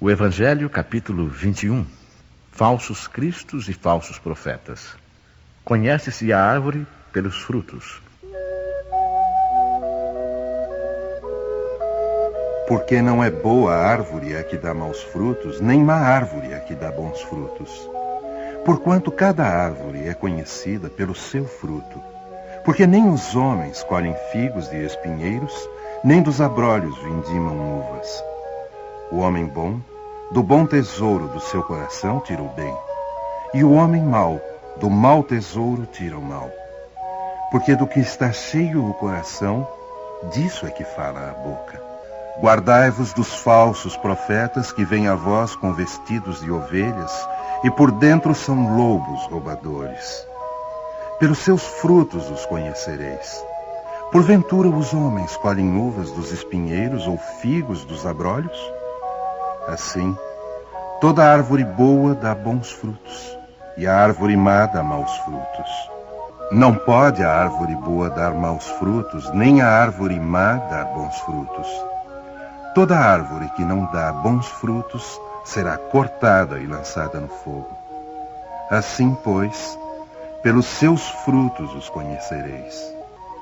O Evangelho, capítulo 21. Falsos cristos e falsos profetas. Conhece-se a árvore pelos frutos. Porque não é boa árvore a que dá maus frutos, nem má árvore a que dá bons frutos. Porquanto cada árvore é conhecida pelo seu fruto. Porque nem os homens colhem figos de espinheiros, nem dos abrolhos vindimam uvas. O homem bom, do bom tesouro do seu coração tira o bem, e o homem mau, do mau tesouro tira o mal. Porque do que está cheio o coração, disso é que fala a boca. Guardai-vos dos falsos profetas que vêm a vós com vestidos de ovelhas, e por dentro são lobos roubadores. Pelos seus frutos os conhecereis. Porventura os homens colhem uvas dos espinheiros ou figos dos abrolhos? Assim, toda árvore boa dá bons frutos, e a árvore má dá maus frutos. Não pode a árvore boa dar maus frutos, nem a árvore má dar bons frutos. Toda árvore que não dá bons frutos será cortada e lançada no fogo. Assim, pois, pelos seus frutos os conhecereis.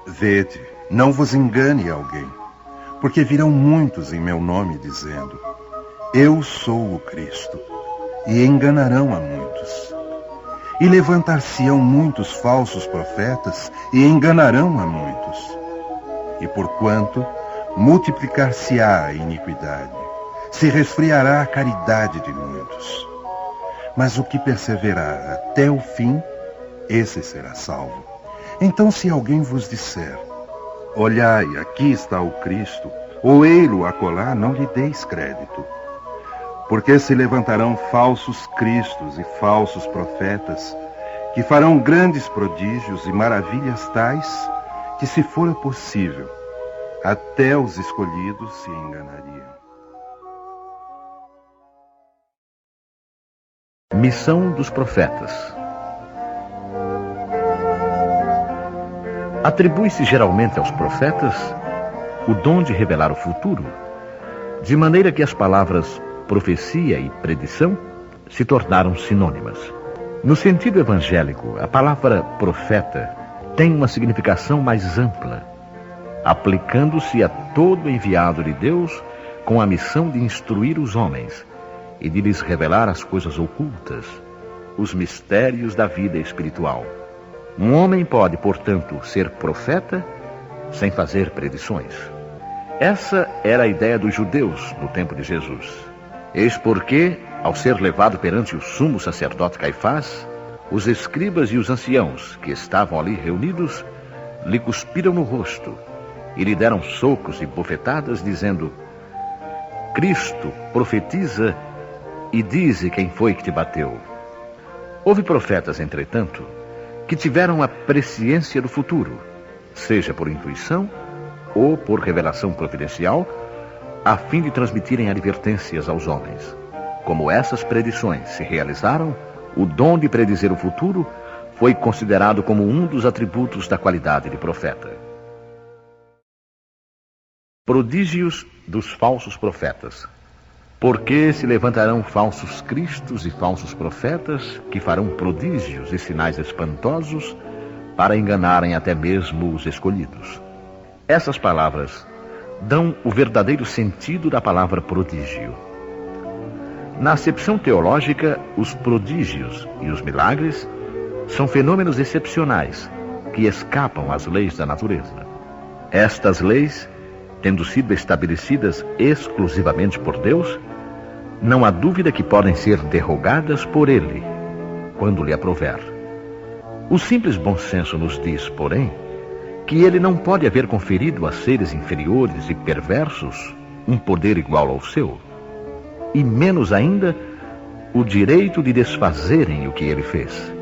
Vede, não vos engane alguém, porque virão muitos em meu nome dizendo: Eu sou o Cristo, e enganarão a muitos. E levantar-se-ão muitos falsos profetas, e enganarão a muitos. E porquanto multiplicar-se-á a iniquidade, se resfriará a caridade de muitos. Mas o que perseverar até o fim, esse será salvo. Então, se alguém vos disser: Olhai, aqui está o Cristo, ou ei-lo acolá, não lhe deis crédito. Porque se levantarão falsos cristos e falsos profetas, que farão grandes prodígios e maravilhas tais, que, se fora possível, até os escolhidos se enganariam. Missão dos profetas. Atribui-se geralmente aos profetas o dom de revelar o futuro, de maneira que as palavras profecia e predição se tornaram sinônimas. No sentido evangélico, a palavra profeta tem uma significação mais ampla, aplicando-se a todo enviado de Deus com a missão de instruir os homens e de lhes revelar as coisas ocultas, os mistérios da vida espiritual. Um homem pode, portanto, ser profeta sem fazer predições. Essa era a ideia dos judeus no tempo de Jesus. Eis porque, ao ser levado perante o sumo sacerdote Caifás, os escribas e os anciãos que estavam ali reunidos lhe cuspiram no rosto e lhe deram socos e bofetadas, dizendo: Cristo profetiza e dize quem foi que te bateu. Houve profetas, entretanto, que tiveram a presciência do futuro, seja por intuição ou por revelação providencial, a fim de transmitirem advertências aos homens. Como essas predições se realizaram, o dom de predizer o futuro foi considerado como um dos atributos da qualidade de profeta. Prodígios dos falsos profetas. Porque se levantarão falsos cristos e falsos profetas, que farão prodígios e sinais espantosos, para enganarem até mesmo os escolhidos. Essas palavras dão o verdadeiro sentido da palavra prodígio. Na acepção teológica, os prodígios e os milagres são fenômenos excepcionais que escapam às leis da natureza. Estas leis, tendo sido estabelecidas exclusivamente por Deus, não há dúvida que podem ser derrogadas por Ele, quando lhe aprouver. O simples bom senso nos diz, porém, que Ele não pode haver conferido a seres inferiores e perversos um poder igual ao seu, e menos ainda o direito de desfazerem o que Ele fez.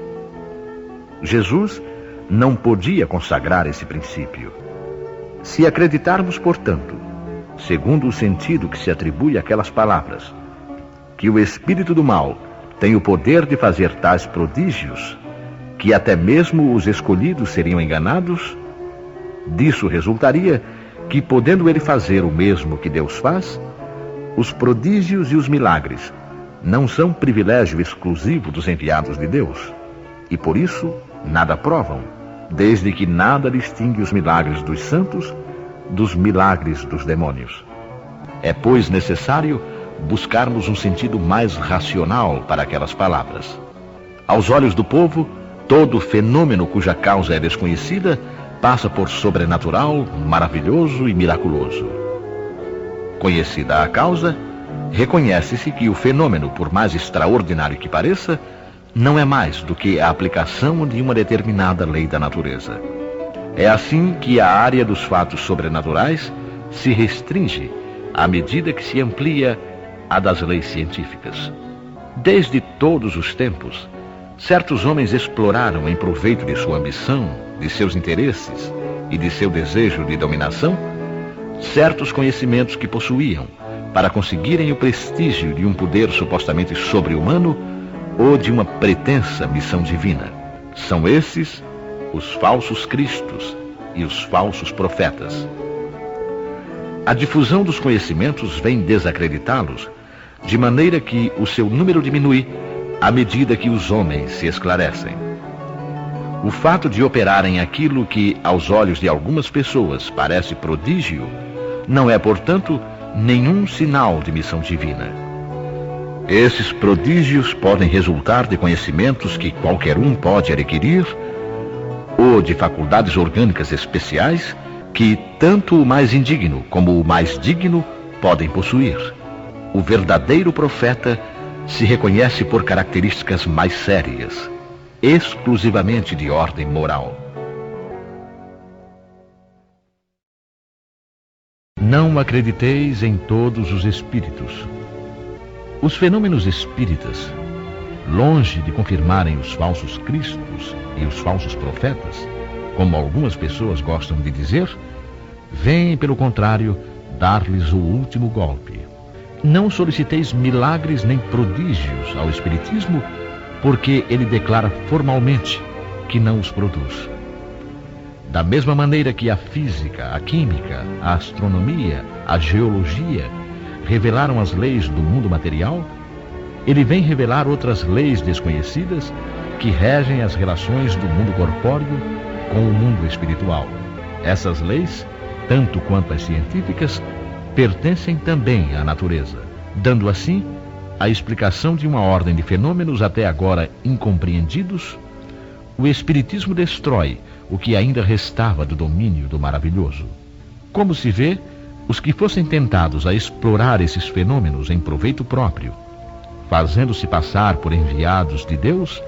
Jesus não podia consagrar esse princípio. Se acreditarmos, portanto, segundo o sentido que se atribui àquelas palavras, que o espírito do mal tem o poder de fazer tais prodígios, que até mesmo os escolhidos seriam enganados, disso resultaria que, podendo ele fazer o mesmo que Deus faz, Os prodígios e os milagres não são privilégio exclusivo dos enviados de Deus, e por isso nada provam, desde que nada distingue os milagres dos santos dos milagres dos demônios. É, pois, necessário buscarmos um sentido mais racional para aquelas palavras. Aos olhos do povo, todo fenômeno cuja causa é desconhecida passa por sobrenatural, maravilhoso e miraculoso. Conhecida a causa, reconhece-se que o fenômeno, por mais extraordinário que pareça, não é mais do que a aplicação de uma determinada lei da natureza. É assim que a área dos fatos sobrenaturais se restringe à medida que se amplia a das leis científicas. Desde todos os tempos, certos homens exploraram em proveito de sua ambição, de seus interesses e de seu desejo de dominação, certos conhecimentos que possuíam para conseguirem o prestígio de um poder supostamente sobre-humano ou de uma pretensa missão divina. São esses os falsos cristos e os falsos profetas. A difusão dos conhecimentos vem desacreditá-los, de maneira que o seu número diminui à medida que os homens se esclarecem. O fato de operarem aquilo que, aos olhos de algumas pessoas, parece prodígio, não é, portanto, nenhum sinal de missão divina. Esses prodígios podem resultar de conhecimentos que qualquer um pode adquirir, ou de faculdades orgânicas especiais que tanto o mais indigno como o mais digno podem possuir. O verdadeiro profeta se reconhece por características mais sérias, exclusivamente de ordem moral. Não acrediteis em todos os espíritos. Os fenômenos espíritas, longe de confirmarem os falsos cristos e os falsos profetas, como algumas pessoas gostam de dizer, vêm, pelo contrário, dar-lhes o último golpe. Não soliciteis milagres nem prodígios ao Espiritismo, porque ele declara formalmente que não os produz. Da mesma maneira que a física, a química, a astronomia, a geologia revelaram as leis do mundo material, ele vem revelar outras leis desconhecidas que regem as relações do mundo corpóreo com o mundo espiritual. Essas leis, tanto quanto as científicas, pertencem também à natureza, dando assim a explicação de uma ordem de fenômenos até agora incompreendidos. O Espiritismo destrói o que ainda restava do domínio do maravilhoso. Como se vê, os que fossem tentados a explorar esses fenômenos em proveito próprio, fazendo-se passar por enviados de Deus,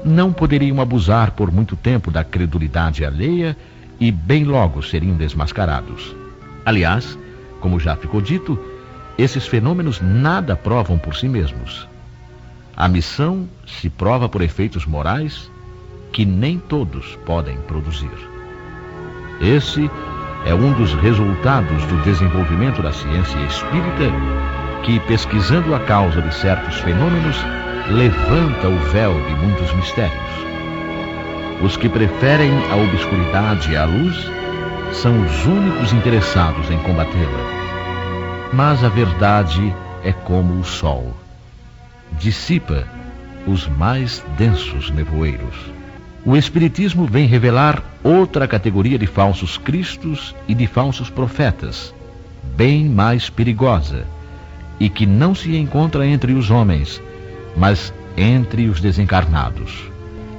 não poderiam abusar por muito tempo da credulidade alheia e bem logo seriam desmascarados. Aliás, como já ficou dito, esses fenômenos nada provam por si mesmos. A missão se prova por efeitos morais que nem todos podem produzir. Esse é um dos resultados do desenvolvimento da ciência espírita que, pesquisando a causa de certos fenômenos, levanta o véu de muitos mistérios. Os que preferem a obscuridade à luz são os únicos interessados em combatê-la. Mas a verdade é como o sol. Dissipa os mais densos nevoeiros. O Espiritismo vem revelar outra categoria de falsos cristos e de falsos profetas, bem mais perigosa, e que não se encontra entre os homens, mas entre os desencarnados.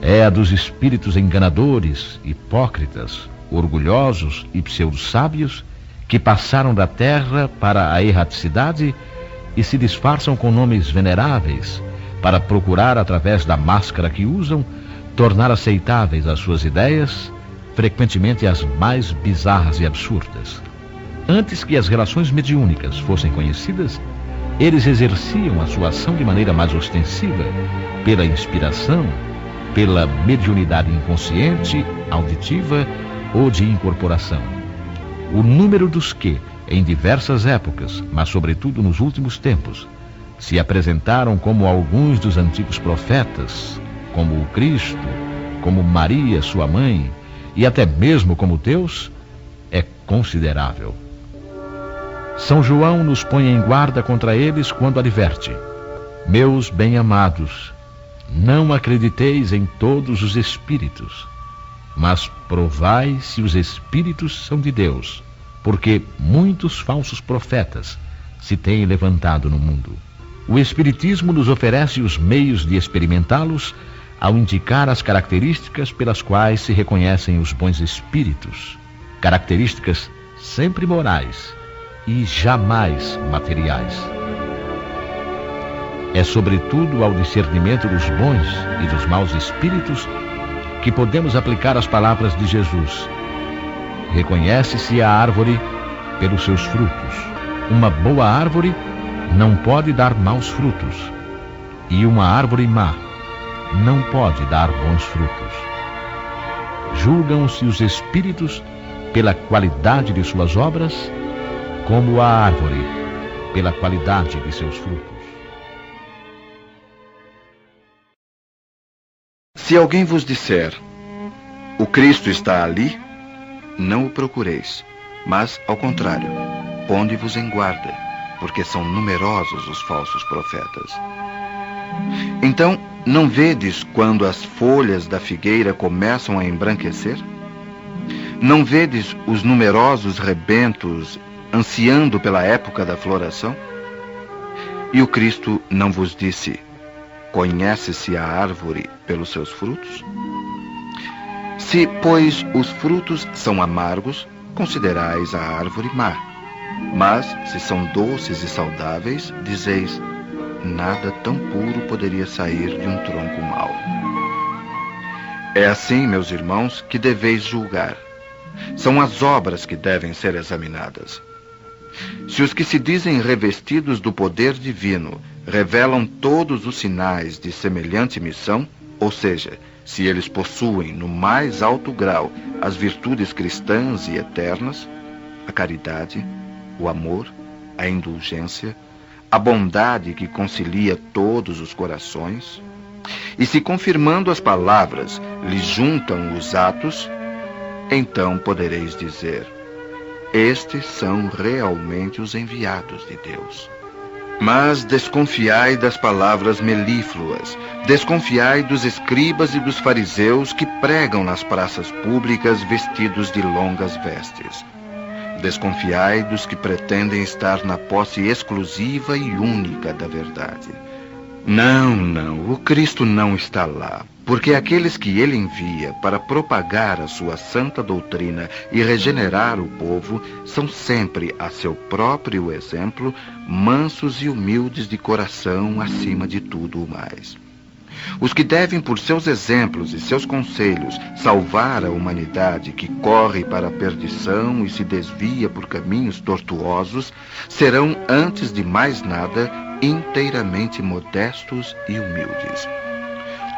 É a dos espíritos enganadores, hipócritas, orgulhosos e pseudo-sábios que passaram da terra para a erraticidade e se disfarçam com nomes veneráveis para procurar, através da máscara que usam, tornar aceitáveis as suas ideias, frequentemente as mais bizarras e absurdas. Antes que as relações mediúnicas fossem conhecidas, eles exerciam a sua ação de maneira mais ostensiva, pela inspiração, pela mediunidade inconsciente, auditiva ou de incorporação. O número dos que, em diversas épocas, mas sobretudo nos últimos tempos, se apresentaram como alguns dos antigos profetas, como o Cristo, como Maria, sua mãe, e até mesmo como Deus, é considerável. São João nos põe em guarda contra eles quando adverte: meus bem-amados, não acrediteis em todos os espíritos, mas provai se os espíritos são de Deus, porque muitos falsos profetas se têm levantado no mundo. O Espiritismo nos oferece os meios de experimentá-los ao indicar as características pelas quais se reconhecem os bons espíritos, características sempre morais e jamais materiais. É sobretudo ao discernimento dos bons e dos maus espíritos que podemos aplicar as palavras de Jesus: reconhece-se a árvore pelos seus frutos. Uma boa árvore não pode dar maus frutos, e uma árvore má não pode dar bons frutos. Julgam-se os espíritos pela qualidade de suas obras, como a árvore pela qualidade de seus frutos. Se alguém vos disser: o Cristo está ali, não o procureis, mas, ao contrário, ponde-vos em guarda, porque são numerosos os falsos profetas. Então, não vedes quando as folhas da figueira começam a embranquecer? Não vedes os numerosos rebentos ansiando pela época da floração? E o Cristo não vos disse: conhece-se a árvore pelos seus frutos? Se, pois, os frutos são amargos, considerais a árvore má. Mas, se são doces e saudáveis, dizeis: nada tão puro poderia sair de um tronco mau. É assim, meus irmãos, que deveis julgar. São as obras que devem ser examinadas. Se os que se dizem revestidos do poder divino revelam todos os sinais de semelhante missão, ou seja, se eles possuem no mais alto grau as virtudes cristãs e eternas, a caridade, o amor, a indulgência, a bondade que concilia todos os corações, e se confirmando as palavras lhes juntam os atos, então podereis dizer: estes são realmente os enviados de Deus. Mas desconfiai das palavras melífluas, desconfiai dos escribas e dos fariseus que pregam nas praças públicas vestidos de longas vestes. Desconfiai dos que pretendem estar na posse exclusiva e única da verdade. Não, o Cristo não está lá, porque aqueles que ele envia para propagar a sua santa doutrina e regenerar o povo são sempre, a seu próprio exemplo, mansos e humildes de coração acima de tudo o mais. Os que devem, por seus exemplos e seus conselhos, salvar a humanidade que corre para a perdição e se desvia por caminhos tortuosos, serão, antes de mais nada, inteiramente modestos e humildes.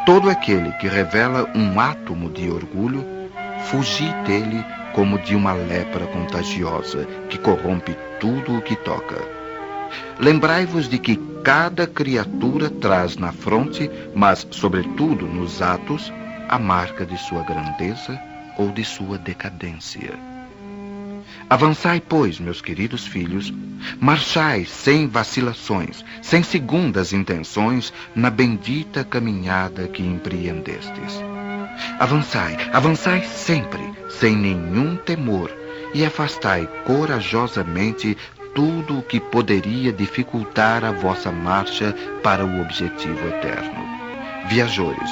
Todo aquele que revela um átomo de orgulho, fugi dele como de uma lepra contagiosa que corrompe tudo o que toca. Lembrai-vos de que cada criatura traz na fronte, mas sobretudo nos atos, a marca de sua grandeza ou de sua decadência. Avançai, pois, meus queridos filhos, marchai sem vacilações, sem segundas intenções, na bendita caminhada que empreendestes. Avançai sempre, sem nenhum temor, e afastai corajosamente tudo o que poderia dificultar a vossa marcha para o objetivo eterno. Viajores,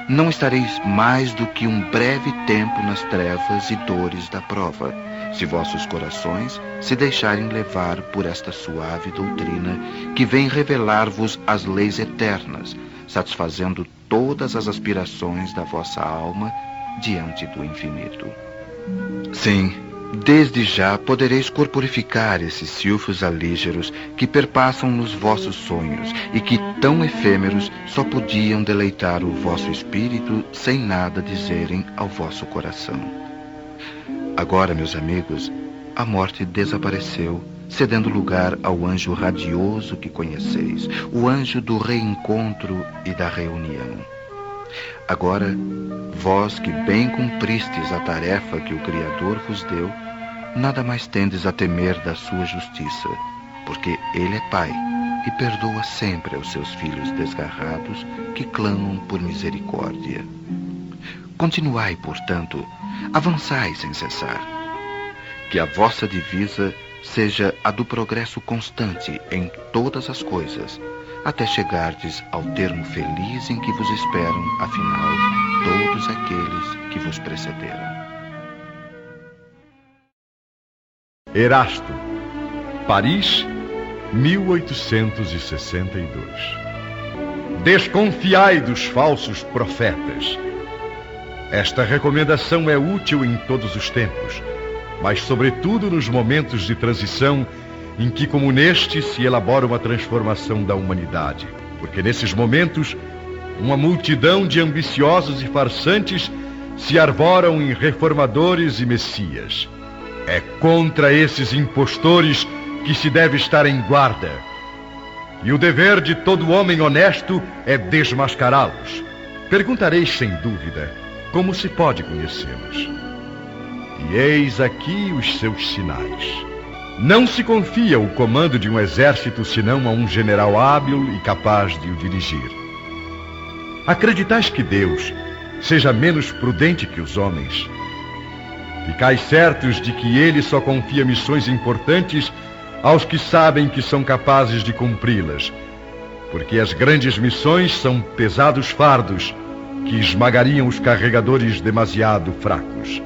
não estareis mais do que um breve tempo nas trevas e dores da prova, se vossos corações se deixarem levar por esta suave doutrina que vem revelar-vos as leis eternas, satisfazendo todas as aspirações da vossa alma diante do infinito. Sim, desde já podereis corporificar esses silfos alígeros que perpassam nos vossos sonhos e que, tão efêmeros, só podiam deleitar o vosso espírito sem nada dizerem ao vosso coração. Agora, meus amigos, a morte desapareceu, cedendo lugar ao anjo radioso que conheceis, o anjo do reencontro e da reunião. Agora, vós que bem cumpristes a tarefa que o Criador vos deu, nada mais tendes a temer da sua justiça, porque ele é Pai e perdoa sempre aos seus filhos desgarrados que clamam por misericórdia. Continuai, portanto, avançai sem cessar. Que a vossa divisa seja a do progresso constante em todas as coisas, até chegardes ao termo feliz em que vos esperam, afinal, todos aqueles que vos precederam. Erasto, Paris, 1862. Desconfiai dos falsos profetas. Esta recomendação é útil em todos os tempos, mas sobretudo nos momentos de transição em que, como neste, se elabora uma transformação da humanidade. Porque nesses momentos, uma multidão de ambiciosos e farsantes se arvoram em reformadores e messias. É contra esses impostores que se deve estar em guarda. E o dever de todo homem honesto é desmascará-los. Perguntareis sem dúvida como se pode conhecê-los. E eis aqui os seus sinais. Não se confia o comando de um exército senão a um general hábil e capaz de o dirigir. Acreditais que Deus seja menos prudente que os homens? Ficais certos de que ele só confia missões importantes aos que sabem que são capazes de cumpri-las, porque as grandes missões são pesados fardos que esmagariam os carregadores demasiado fracos.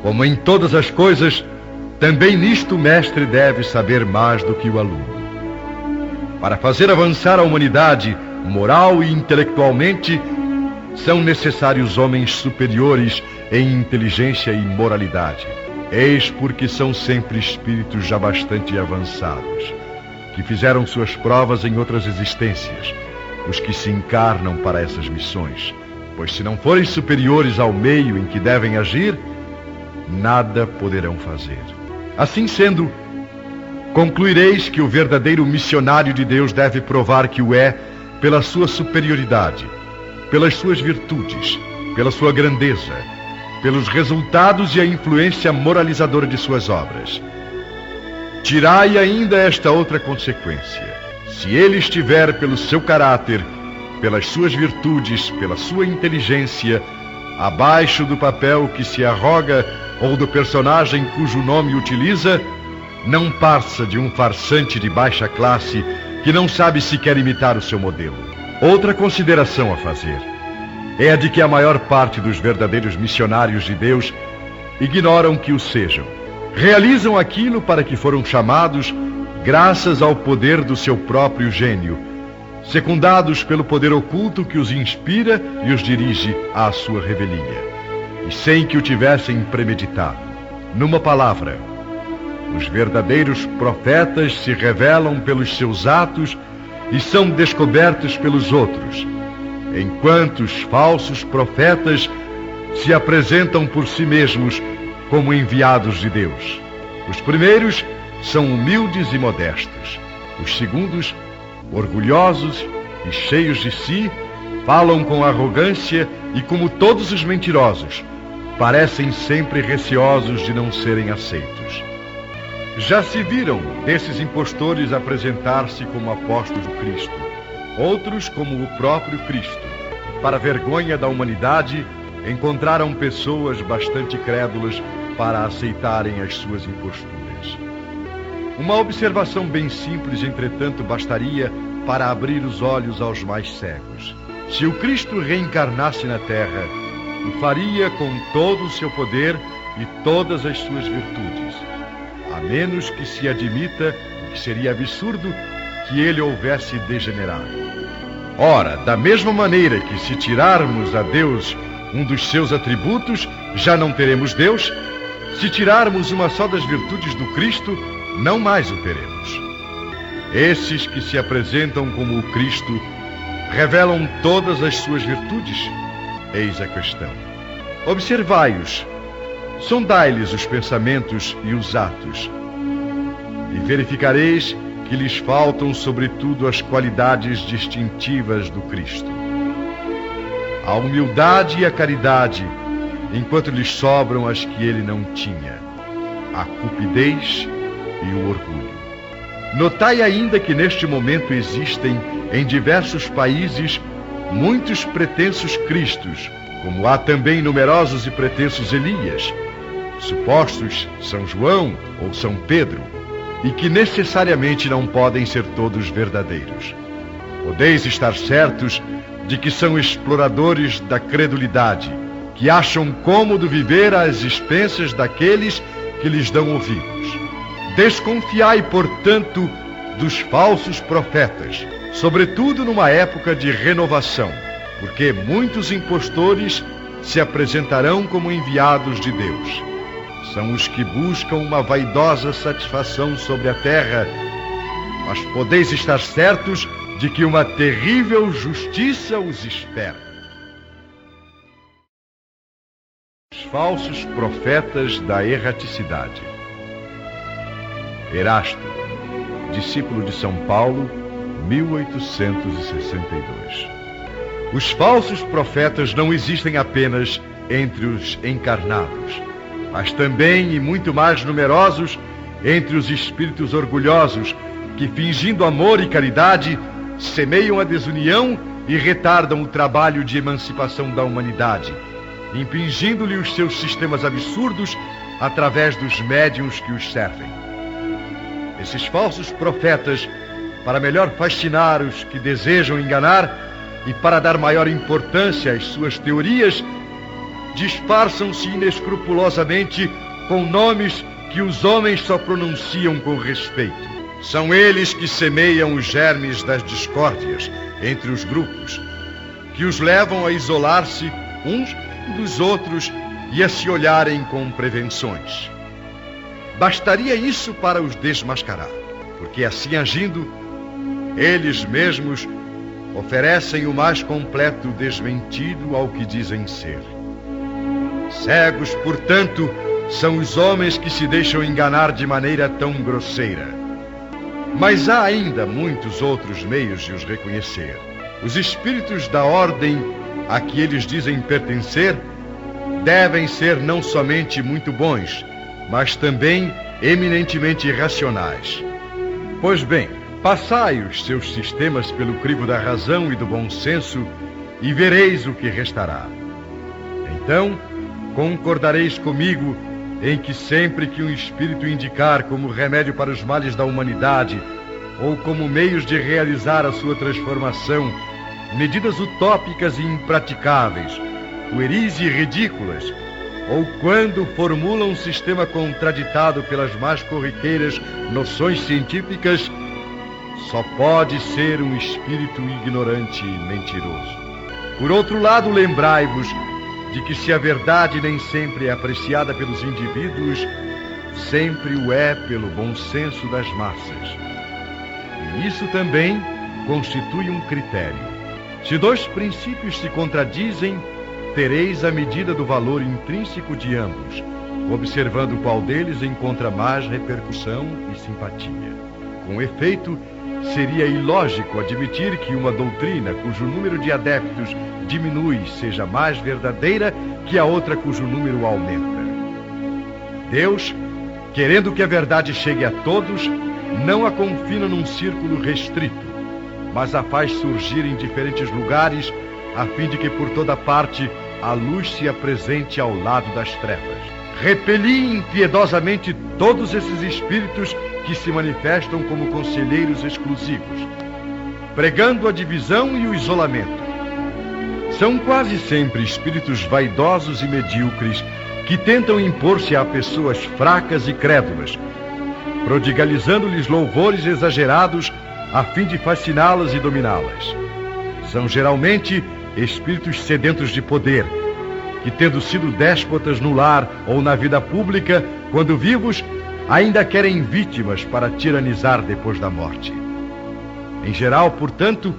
Como em todas as coisas, também nisto o mestre deve saber mais do que o aluno. Para fazer avançar a humanidade, moral e intelectualmente, são necessários homens superiores em inteligência e moralidade. Eis porque são sempre espíritos já bastante avançados, que fizeram suas provas em outras existências, os que se encarnam para essas missões. Pois se não forem superiores ao meio em que devem agir, nada poderão fazer. Assim sendo, concluireis que o verdadeiro missionário de Deus deve provar que o é pela sua superioridade, pelas suas virtudes, pela sua grandeza, pelos resultados e a influência moralizadora de suas obras. Tirai ainda esta outra consequência. Se ele estiver pelo seu caráter, pelas suas virtudes, pela sua inteligência, abaixo do papel que se arroga ou do personagem cujo nome utiliza, não passa de um farsante de baixa classe que não sabe sequer imitar o seu modelo. Outra consideração a fazer é a de que a maior parte dos verdadeiros missionários de Deus ignoram que o sejam. Realizam aquilo para que foram chamados graças ao poder do seu próprio gênio, secundados pelo poder oculto que os inspira e os dirige à sua revelia, e sem que o tivessem premeditado. Numa palavra, os verdadeiros profetas se revelam pelos seus atos e são descobertos pelos outros, enquanto os falsos profetas se apresentam por si mesmos como enviados de Deus. Os primeiros são humildes e modestos. Os segundos, orgulhosos e cheios de si, falam com arrogância e, como todos os mentirosos, parecem sempre receosos de não serem aceitos. Já se viram desses impostores apresentar-se como apóstolos do Cristo, outros como o próprio Cristo. Para a vergonha da humanidade, encontraram pessoas bastante crédulas para aceitarem as suas imposturas. Uma observação bem simples, entretanto, bastaria para abrir os olhos aos mais cegos. Se o Cristo reencarnasse na Terra, o faria com todo o seu poder e todas as suas virtudes, a menos que se admita, que seria absurdo, que ele houvesse degenerado. Ora, da mesma maneira que se tirarmos a Deus um dos seus atributos, já não teremos Deus, se tirarmos uma só das virtudes do Cristo, não mais o teremos. Esses que se apresentam como o Cristo revelam todas as suas virtudes? Eis a questão. Observai-os, sondai-lhes os pensamentos e os atos, e verificareis que lhes faltam, sobretudo, as qualidades distintivas do Cristo. A humildade e a caridade, enquanto lhes sobram as que ele não tinha. a cupidez e o orgulho. Notai ainda que neste momento existem em diversos países muitos pretensos cristos, como há também numerosos e pretensos Elias, supostos São João ou São Pedro, e que necessariamente não podem ser todos verdadeiros. Podeis estar certos de que são exploradores da credulidade, que acham cômodo viver às expensas daqueles que lhes dão ouvidos. Desconfiai, portanto, dos falsos profetas, sobretudo numa época de renovação, porque muitos impostores se apresentarão como enviados de Deus. São os que buscam uma vaidosa satisfação sobre a terra, mas podeis estar certos de que uma terrível justiça os espera. Os falsos profetas da erraticidade. Erasto, discípulo de São Paulo, 1862. Os falsos profetas não existem apenas entre os encarnados, mas também e muito mais numerosos entre os espíritos orgulhosos que, fingindo amor e caridade, semeiam a desunião e retardam o trabalho de emancipação da humanidade, impingindo-lhe os seus sistemas absurdos através dos médiuns que os servem. Esses falsos profetas, para melhor fascinar os que desejam enganar e para dar maior importância às suas teorias, disfarçam-se inescrupulosamente com nomes que os homens só pronunciam com respeito. São eles que semeiam os germes das discórdias entre os grupos, que os levam a isolar-se uns dos outros e a se olharem com prevenções. Bastaria isso para os desmascarar, porque assim agindo, eles mesmos oferecem o mais completo desmentido ao que dizem ser. Cegos, portanto, são os homens que se deixam enganar de maneira tão grosseira. Mas há ainda muitos outros meios de os reconhecer. Os espíritos da ordem a que eles dizem pertencer devem ser não somente muito bons, mas também eminentemente racionais. Pois bem, passai os seus sistemas pelo crivo da razão e do bom senso e vereis o que restará. Então, concordareis comigo em que sempre que um espírito indicar como remédio para os males da humanidade ou como meios de realizar a sua transformação medidas utópicas e impraticáveis, pueris e ridículas, ou quando formula um sistema contraditado pelas mais corriqueiras noções científicas, só pode ser um espírito ignorante e mentiroso. Por outro lado, lembrai-vos de que se a verdade nem sempre é apreciada pelos indivíduos, sempre o é pelo bom senso das massas. E isso também constitui um critério. Se dois princípios se contradizem, tereis a medida do valor intrínseco de ambos, observando qual deles encontra mais repercussão e simpatia. Com efeito, seria ilógico admitir que uma doutrina cujo número de adeptos diminui seja mais verdadeira que a outra cujo número aumenta. Deus, querendo que a verdade chegue a todos, não a confina num círculo restrito, mas a faz surgir em diferentes lugares, a fim de que por toda parte a luz se apresente ao lado das trevas. Repeli impiedosamente todos esses espíritos que se manifestam como conselheiros exclusivos, pregando a divisão e o isolamento. São quase sempre espíritos vaidosos e medíocres que tentam impor-se a pessoas fracas e crédulas, prodigalizando-lhes louvores exagerados a fim de fasciná-las e dominá-las. São geralmente espíritos sedentos de poder, que, tendo sido déspotas no lar ou na vida pública, quando vivos, ainda querem vítimas para tiranizar depois da morte. Em geral, portanto,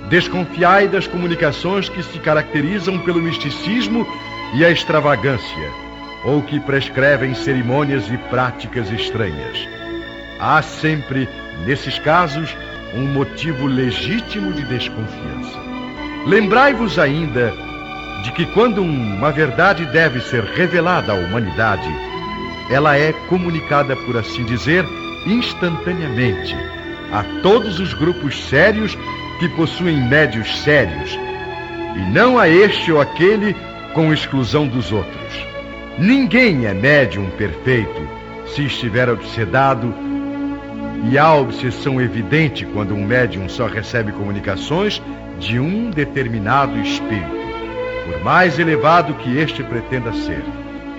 desconfiai das comunicações que se caracterizam pelo misticismo e a extravagância, ou que prescrevem cerimônias e práticas estranhas. Há sempre, nesses casos, um motivo legítimo de desconfiança. Lembrai-vos ainda de que quando uma verdade deve ser revelada à humanidade, ela é comunicada, por assim dizer, instantaneamente a todos os grupos sérios que possuem médios sérios, e não a este ou aquele com exclusão dos outros. Ninguém é médium perfeito se estiver obsedado, e há obsessão evidente quando um médium só recebe comunicações de um determinado espírito, por mais elevado que este pretenda ser.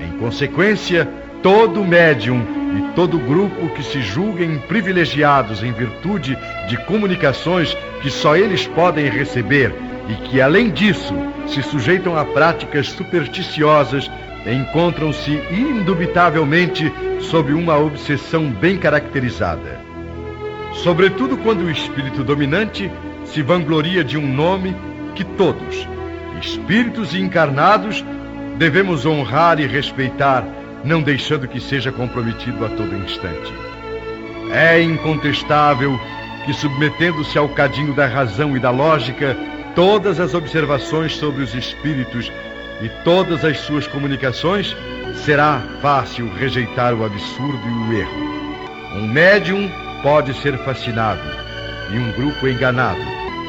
Em consequência, todo médium e todo grupo que se julguem privilegiados em virtude de comunicações que só eles podem receber e que, além disso, se sujeitam a práticas supersticiosas, encontram-se indubitavelmente sob uma obsessão bem caracterizada. Sobretudo quando o espírito dominante se vangloria de um nome que todos, espíritos e encarnados, devemos honrar e respeitar, não deixando que seja comprometido a todo instante. É incontestável que, submetendo-se ao cadinho da razão e da lógica, todas as observações sobre os espíritos e todas as suas comunicações, será fácil rejeitar o absurdo e o erro. Um médium pode ser fascinado e um grupo enganado,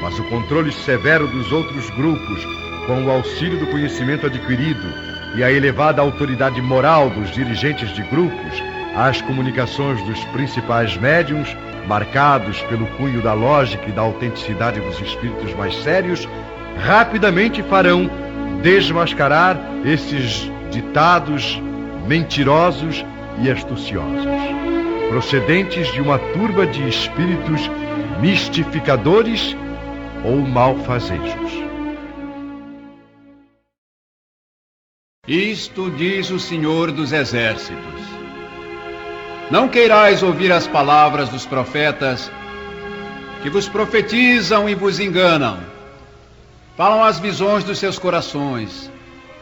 mas o controle severo dos outros grupos, com o auxílio do conhecimento adquirido e a elevada autoridade moral dos dirigentes de grupos, as comunicações dos principais médiuns, marcados pelo cunho da lógica e da autenticidade dos espíritos mais sérios, rapidamente farão desmascarar esses ditados mentirosos e astuciosos, procedentes de uma turba de espíritos mistificadores ou malfazejos. Isto diz o Senhor dos Exércitos: não queirais ouvir as palavras dos profetas, que vos profetizam e vos enganam. Falam as visões dos seus corações,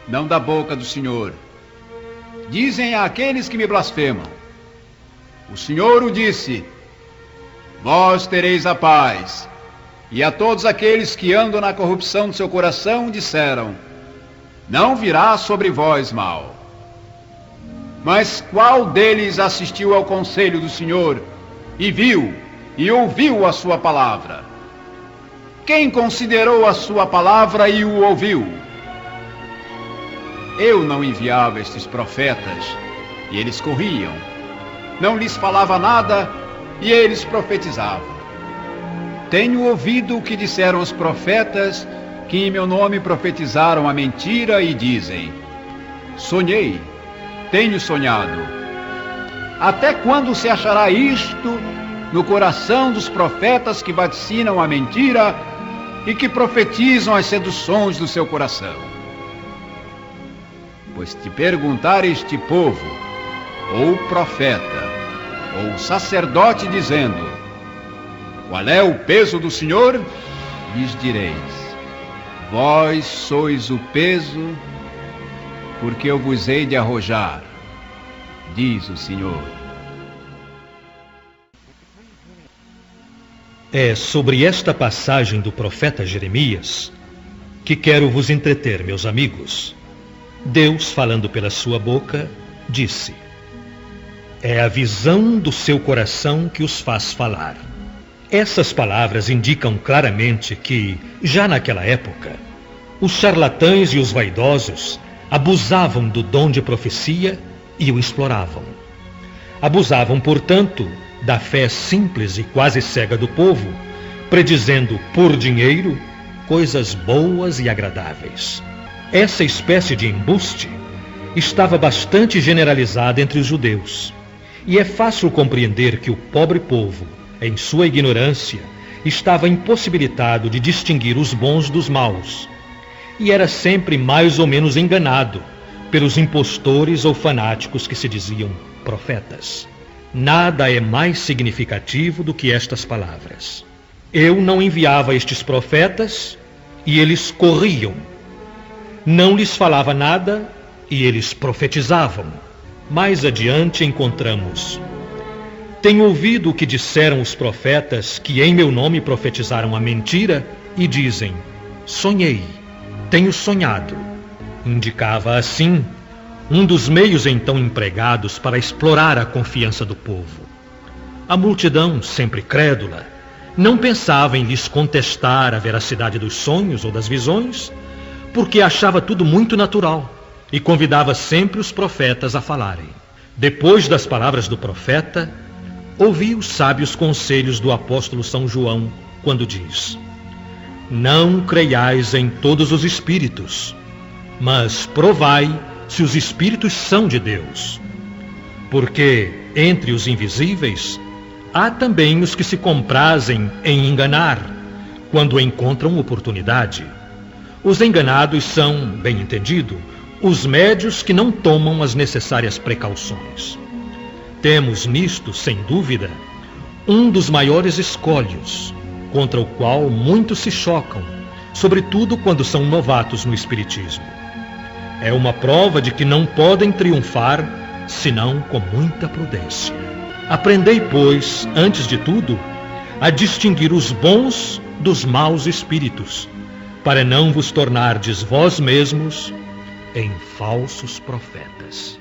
não da boca do Senhor. Dizem àqueles que me blasfemam: o Senhor o disse, vós tereis a paz. E a todos aqueles que andam na corrupção do seu coração disseram: não virá sobre vós mal. Mas qual deles assistiu ao conselho do Senhor e viu e ouviu a sua palavra? Quem considerou a sua palavra e o ouviu? Eu não enviava estes profetas, e eles corriam. Não lhes falava nada, e eles profetizavam. Tenho ouvido o que disseram os profetas, que em meu nome profetizaram a mentira e dizem: sonhei, tenho sonhado. Até quando se achará isto no coração dos profetas que vaticinam a mentira e que profetizam as seduções do seu coração? Pois te perguntar este povo, ou profeta, ou sacerdote, dizendo: qual é o peso do Senhor? Lhes direis: vós sois o peso, porque eu vos hei de arrojar, diz o Senhor. É sobre esta passagem do profeta Jeremias que quero vos entreter, meus amigos. Deus, falando pela sua boca, disse: é a visão do seu coração que os faz falar. Essas palavras indicam claramente que, já naquela época, os charlatães e os vaidosos abusavam do dom de profecia e o exploravam. Abusavam, portanto, da fé simples e quase cega do povo, predizendo por dinheiro coisas boas e agradáveis. Essa espécie de embuste estava bastante generalizada entre os judeus, e é fácil compreender que o pobre povo, em sua ignorância, estava impossibilitado de distinguir os bons dos maus, e era sempre mais ou menos enganado pelos impostores ou fanáticos que se diziam profetas. Nada é mais significativo do que estas palavras: eu não enviava estes profetas e eles corriam. Não lhes falava nada e eles profetizavam. Mais adiante encontramos: tenho ouvido o que disseram os profetas que em meu nome profetizaram a mentira e dizem: sonhei, tenho sonhado. Indicava assim um dos meios então empregados para explorar a confiança do povo. A multidão, sempre crédula, não pensava em lhes contestar a veracidade dos sonhos ou das visões, porque achava tudo muito natural e convidava sempre os profetas a falarem. Depois das palavras do profeta, ouvi os sábios conselhos do apóstolo São João, quando diz: não creiais em todos os espíritos, mas provai se os espíritos são de Deus. Porque entre os invisíveis há também os que se comprazem em enganar, quando encontram oportunidade. Os enganados são, bem entendido, os médios que não tomam as necessárias precauções. Temos nisto, sem dúvida, um dos maiores escólios, contra o qual muitos se chocam, sobretudo quando são novatos no espiritismo. É uma prova de que não podem triunfar, senão com muita prudência. Aprendei, pois, antes de tudo, a distinguir os bons dos maus espíritos, para não vos tornardes vós mesmos em falsos profetas.